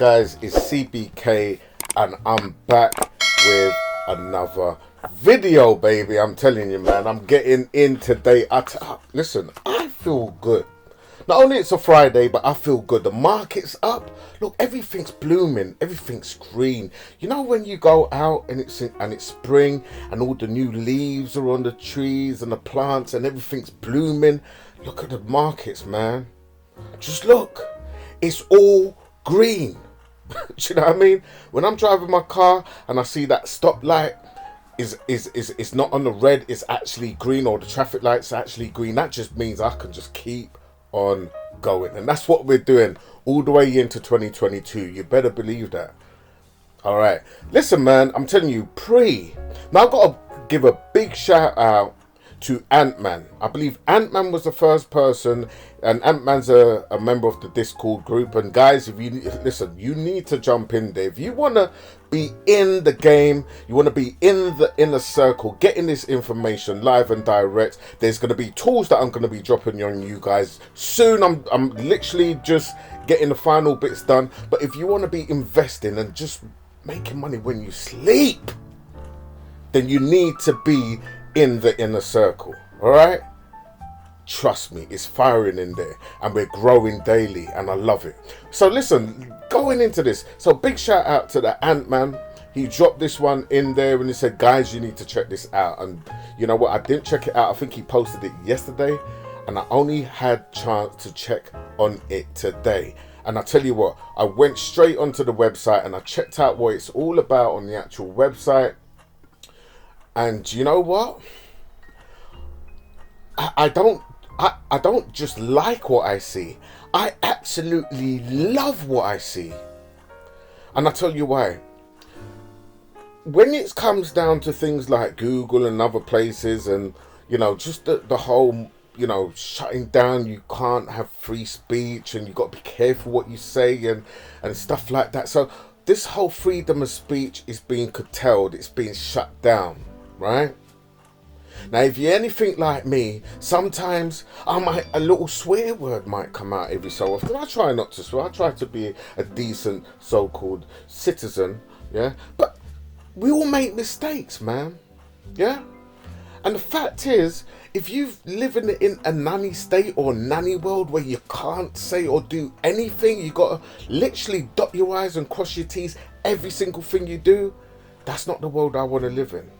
guys? It's CBK and I'm back with another video, baby. I'm telling you, man, I'm getting in today. Listen, I feel good. Not only it's a Friday, but I feel good. The market's up. Look, everything's blooming. Everything's green. You know when you go out and it's spring and all the new leaves are on the trees and the plants and everything's blooming. Look at the markets, man. Just look. It's all green. Do you know what I mean? When I'm driving my car and I see that stoplight is not on the red, it's actually green, or the traffic light's actually green, that just means I can just keep on going. And that's what we're doing all the way into 2022. You better believe that. All right, listen, man, I'm telling you, now I've got to give a big shout out to Ant-Man. I believe Ant-Man was the first person, and Ant-Man's a member of the Discord group. And guys, if you listen, you need to jump in there. If you want to be in the game, you want to be in the inner circle, getting this information live and direct, there's going to be tools that I'm going to be dropping on you guys soon. I'm literally just getting the final bits done. But if you want to be investing and just making money when you sleep, then you need to be in the inner circle. All right, trust me, it's firing in there and we're growing daily and I love it. So listen, going into this, so big shout out to the Ant-Man. He dropped this one in there and he said, guys, you need to check this out. And you know what, I didn't check it out. I think he posted it yesterday and I only had chance to check on it today. And I tell you what, I went straight onto the website and I checked out what it's all about on the actual website. And you know what? I don't just like what I see. I absolutely love what I see. And I tell you why. When it comes down to things like Google and other places and, you know, just the whole, you know, shutting down, you can't have free speech and you got to be careful what you say and stuff like that. So this whole freedom of speech is being curtailed. It's being shut down. Right? Now, if you're anything like me, sometimes a little swear word might come out every so often. I try not to swear. I try to be a decent so-called citizen, yeah? But we all make mistakes, man, yeah? And the fact is, if you live in a nanny state or nanny world where you can't say or do anything, you got to literally dot your I's and cross your T's every single thing you do, that's not the world I want to live in.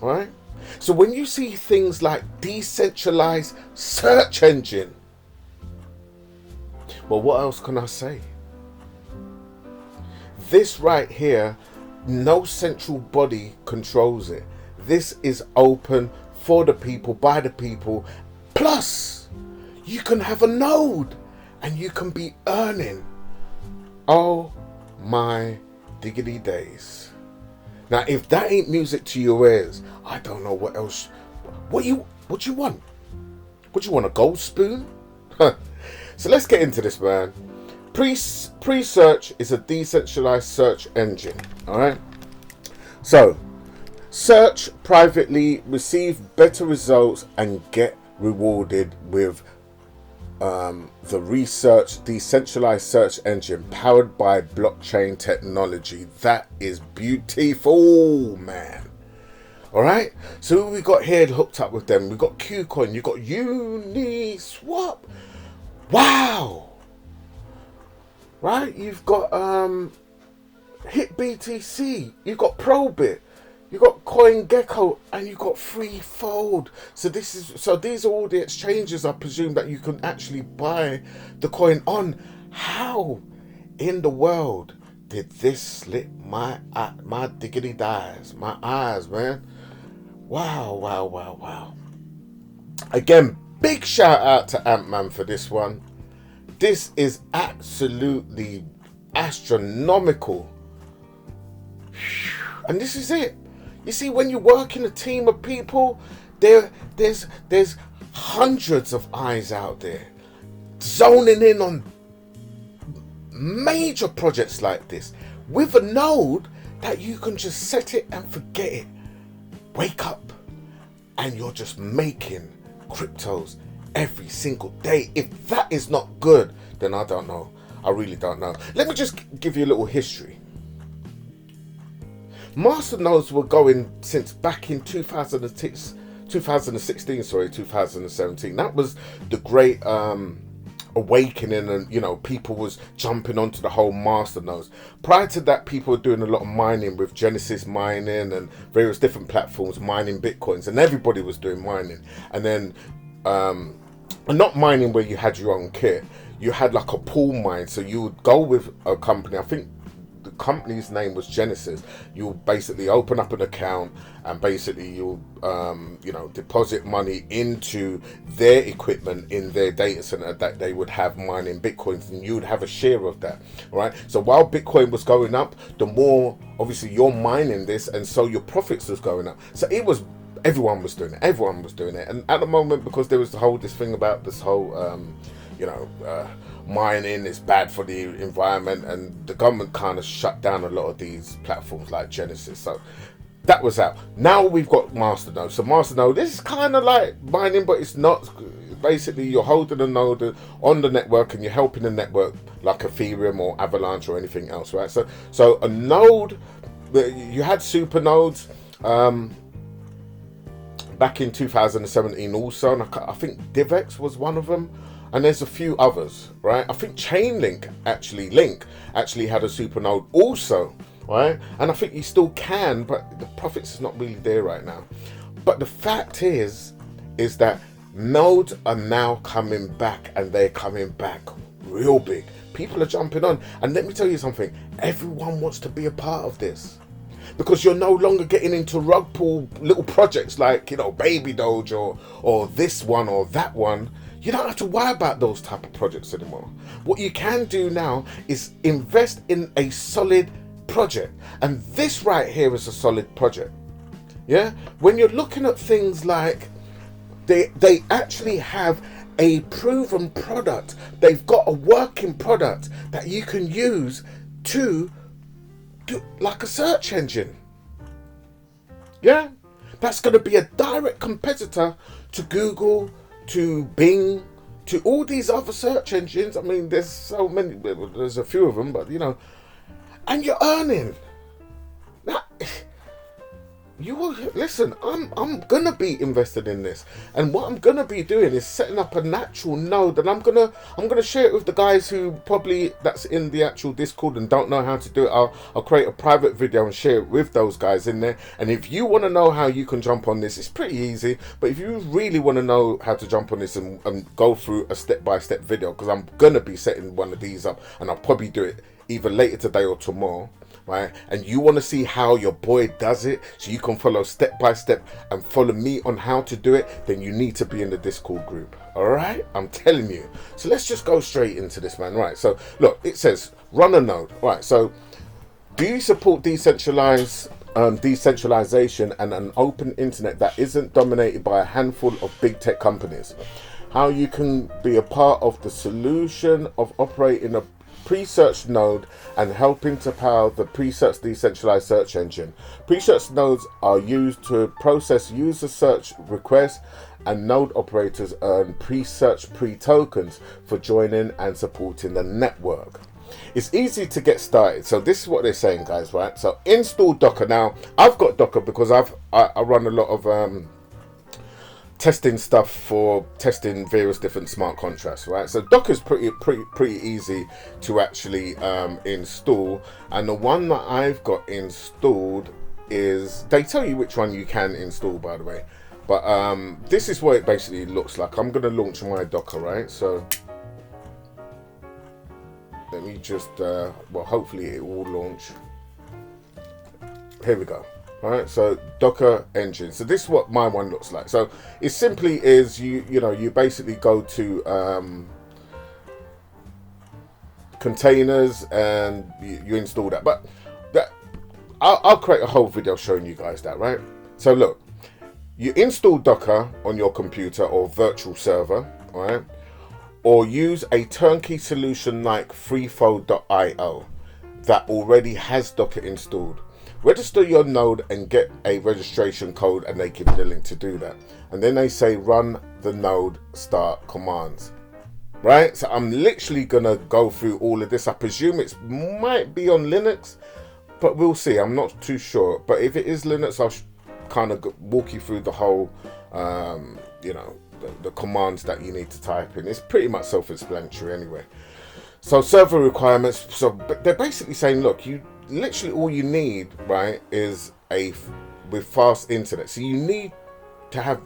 Right? So when you see things like decentralized search engine, well, what else can I say? This right here, no central body controls it. This is open for the people, by the people. Plus, you can have a node and you can be earning. Oh my diggity days. Now, if that ain't music to your ears, I don't know what else. What you want? What you want, a gold spoon? So let's get into this, man. Presearch is a decentralized search engine. All right. So, search privately, receive better results, and get rewarded with the research decentralized search engine powered by blockchain technology. That is beautiful, man. All right, so we got here hooked up with them. We got Qcoin, you got Uniswap. Wow. Right, you've got HitBTC, you've got Probit, you got CoinGecko, and you got Freefold. So these are all the exchanges, I presume, that you can actually buy the coin on. How in the world did this slip my diggity dies, my eyes, man? Wow. Again, big shout out to Ant-Man for this one. This is absolutely astronomical. And this is it. You see, when you work in a team of people, there's hundreds of eyes out there zoning in on major projects like this with a node that you can just set it and forget it. Wake up and you're just making cryptos every single day. If that is not good, then I don't know. I really don't know. Let me just give you a little history. Master nodes were going since back in 2017. That was the great awakening, and people was jumping onto the whole master nodes. Prior to that, people were doing a lot of mining with Genesis mining and various different platforms, mining bitcoins, and everybody was doing mining. And then not mining where you had your own kit, you had like a pool mine. So you would go with a company, I think the company's name was Genesis. You'll basically open up an account, and basically you'll deposit money into their equipment in their data center that they would have mining bitcoins, and you would have a share of that. Right. So while Bitcoin was going up, the more obviously you're mining this, and so your profits was going up. So everyone was doing it. And at the moment, because there was this thing about this whole mining is bad for the environment, and the government kind of shut down a lot of these platforms like Genesis. So that was out. Now we've got Masternode. So Masternode, this is kind of like mining, but it's not. Basically, you're holding a node on the network, and you're helping the network like Ethereum or Avalanche or anything else, right? So a node, you had super nodes back in 2017 also, and I think DivX was one of them. And there's a few others, right? I think Link actually had a supernode also, right? And I think you still can, but the profits is not really there right now. But the fact is that nodes are now coming back, and they're coming back real big. People are jumping on. And let me tell you something, everyone wants to be a part of this. Because you're no longer getting into rug pull little projects like, Baby Doge or this one or that one. You don't have to worry about those type of projects anymore. What you can do now is invest in a solid project. And this right here is a solid project. Yeah? When you're looking at things like they actually have a proven product. They've got a working product that you can use to do like a search engine. Yeah? That's going to be a direct competitor to Google, to Bing, to all these other search engines. I mean, there's so many, there's a few of them, but and you're earning. Now, listen, I'm gonna be invested in this, and what I'm gonna be doing is setting up a natural node, and I'm gonna share it with the guys who probably that's in the actual Discord and don't know how to do it. I'll create a private video and share it with those guys in there. And if you want to know how you can jump on this, it's pretty easy. But if you really want to know how to jump on this and go through a step-by-step video, because I'm gonna be setting one of these up, and I'll probably do it either later today or tomorrow. Right, and you want to see how your boy does it, so you can follow step by step and follow me on how to do it, then you need to be in the Discord group. All right, I'm telling you. So let's just go straight into this, man. Right, so look, it says run a node. Right, so do you support decentralization and an open internet that isn't dominated by a handful of big tech companies? How you can be a part of the solution of operating a Presearch node and helping to power the Presearch decentralized search engine. Presearch nodes are used to process user search requests, and node operators earn Presearch pre-tokens for joining and supporting the network. It's easy to get started. So this is what they're saying, guys, right? So install Docker. Now, I've got Docker because I run a lot of testing stuff for testing various different smart contracts, right? So Docker's pretty easy to actually install, and the one that I've got installed is, they tell you which one you can install, by the way, but this is what it basically looks like. I'm going to launch my Docker, right? So let me just well, hopefully it will launch. Here we go. All right, so Docker engine. So this is what my one looks like. So it simply is you basically go to containers and you install that. But I'll create a whole video showing you guys that, right? So look, you install Docker on your computer or virtual server, all right? Or use a turnkey solution like freeflow.io that already has Docker installed. Register your node and get a registration code, and they give you the link to do that. And then they say run the node start commands. right? So I'm literally gonna go through all of this. I presume it might be on Linux, but we'll see. I'm not too sure. But if it is Linux, I'll kind of walk you through the whole, you know, the commands that you need to type in. It's pretty much self-explanatory anyway. So server requirements. So they're basically saying, look, you literally all you need, right, is with fast internet. So you need to have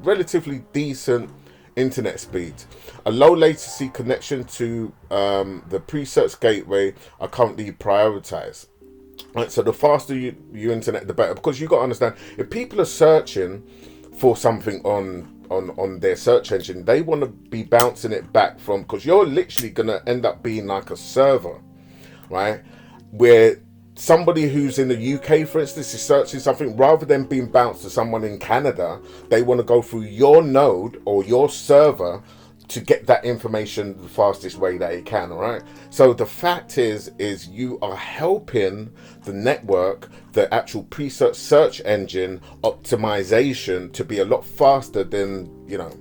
relatively decent internet speeds. A low latency connection to the Presearch gateway are currently prioritized. Right, so the faster your internet, the better, because you got to understand, if people are searching for something on their search engine, they want to be bouncing it back from, because you're literally going to end up being like a server, right, where somebody who's in the UK, for instance, is searching something, rather than being bounced to someone in Canada, they want to go through your node or your server to get that information the fastest way that it can. All right, so the fact is you are helping the network, the actual Presearch search engine optimization, to be a lot faster than, you know,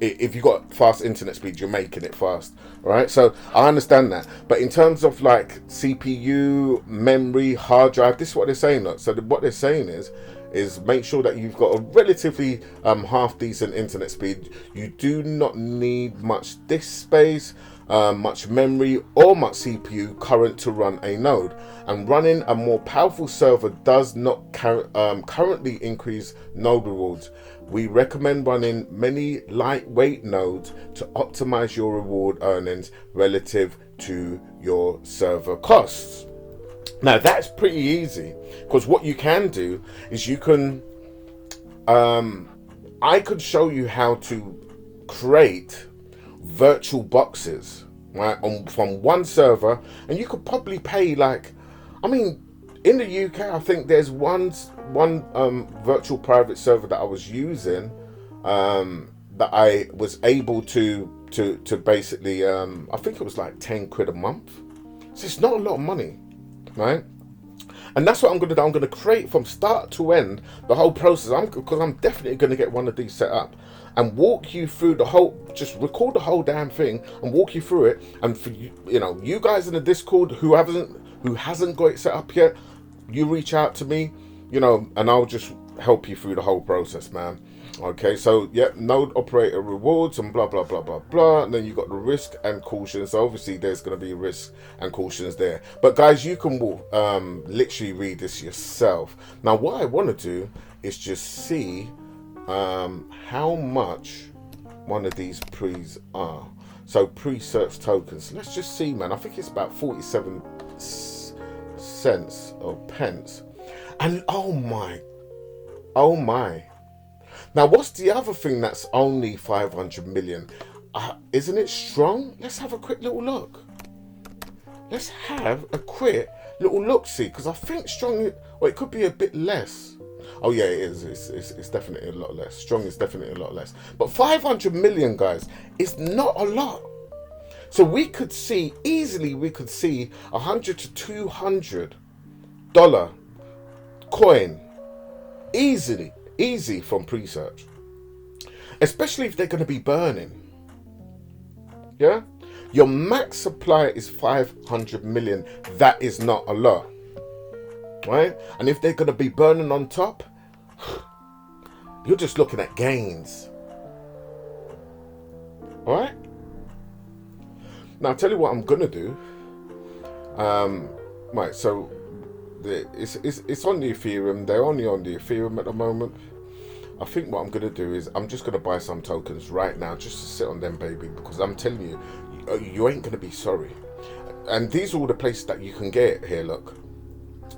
if you got fast internet speed, you're making it fast. All right, so I understand that, but in terms of like CPU, memory, hard drive, this is what they're saying. Look, so what they're saying is make sure that you've got a relatively half decent internet speed. You do not need much disk space, much memory, or much CPU current to run a node. And running a more powerful server does not currently increase node rewards. We recommend running many lightweight nodes to optimize your reward earnings relative to your server costs. Now that's pretty easy, because what you can do is you can, I could show you how to create virtual boxes, right, from one server, and you could probably pay like, I mean, in the UK, I think there's one virtual private server that I was using, that I was able to basically, I think it was like 10 quid a month. So it's not a lot of money, right? And that's what I'm going to do. I'm going to create from start to end the whole process, because I'm definitely going to get one of these set up and walk you through the whole, just record the whole damn thing and walk you through it. And for you, you know, you guys in the Discord who hasn't got it set up yet, you reach out to me, you know, and I'll just help you through the whole process, man. Okay, so yeah, node operator rewards and blah blah blah blah blah, and then you got the risk and caution. So obviously there's going to be risk and cautions there, but guys, you can literally read this yourself. Now what I want to do is just see how much one of these pre's are. So Presearch tokens, let's just see, man. I think it's about 47 cents or pence, and oh my. Now, what's the other thing that's only 500 million? Isn't it Strong? Let's have a quick little look. Let's have a quick little look-see, because I think Strong, well, it could be a bit less. Oh yeah, it is. It's definitely a lot less. Strong is definitely a lot less. But 500 million, guys, is not a lot. So we could see, easily, we could see $100 to $200 coin, easy from Presearch, especially if they're going to be burning. Yeah, your max supply is 500 million. That is not a lot, right? And if they're going to be burning on top, you're just looking at gains. All right, now I'll tell you what I'm going to do. Right, so it's on the Ethereum. They're only on the Ethereum at the moment. I think what I'm going to do is I'm just going to buy some tokens right now just to sit on them, baby, because I'm telling you, you ain't going to be sorry. And these are all the places that you can get here, look.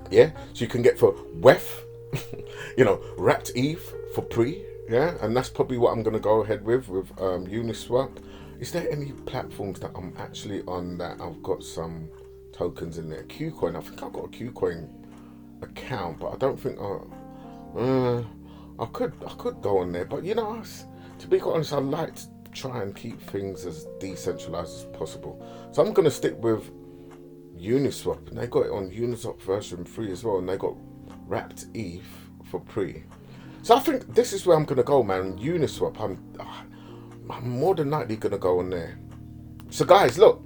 Yeah, so you can get for WEF, you know, wrapped ETH for pre, yeah, and that's probably what I'm going to go ahead with Uniswap. Is there any platforms that I'm actually on that I've got some tokens in there? Qcoin, I think I've got a Qcoin account, but I don't think I could go on there, but you know, to be quite honest, I like to try and keep things as decentralized as possible. So I'm going to stick with Uniswap, and they got it on Uniswap version 3 as well, and they got wrapped ETH for pre. So I think this is where I'm going to go, man. Uniswap, I'm more than likely going to go on there. So guys, look,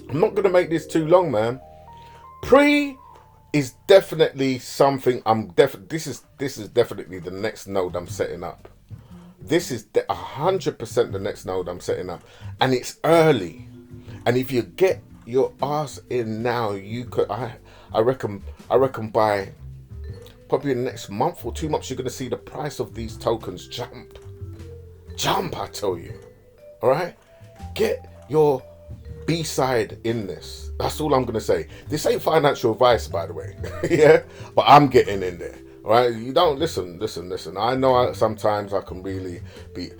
I'm not going to make this too long, man. Pre is definitely something this is definitely the next node I'm setting up. This is 100% the next node I'm setting up, and it's early. And if you get your ass in now, you could. I reckon by probably in the next month or 2 months, you're gonna see the price of these tokens jump. I tell you. All right, get your B-side in this. That's all I'm gonna say. This ain't financial advice, by the way. Yeah, but I'm getting in there. All right, you don't listen. I know sometimes I can really be,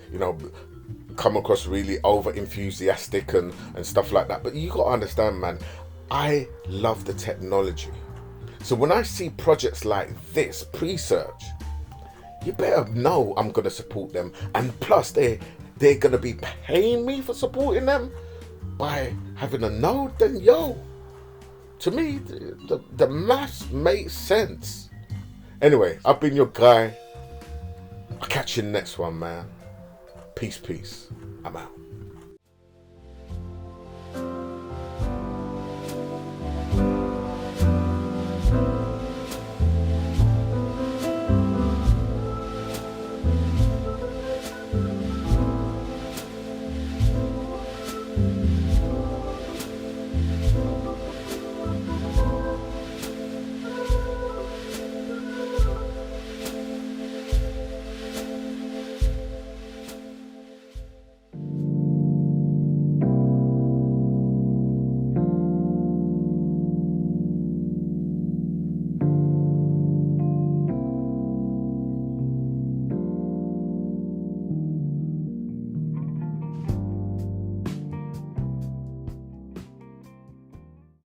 come across really over enthusiastic and stuff like that. But you got to understand, man, I love the technology. So when I see projects like this, Presearch, you better know I'm going to support them. And plus, they're going to be paying me for supporting them by having a node. Then, to me, the maths makes sense. Anyway, I've been your guy. I'll catch you in the next one, man. Peace. I'm out.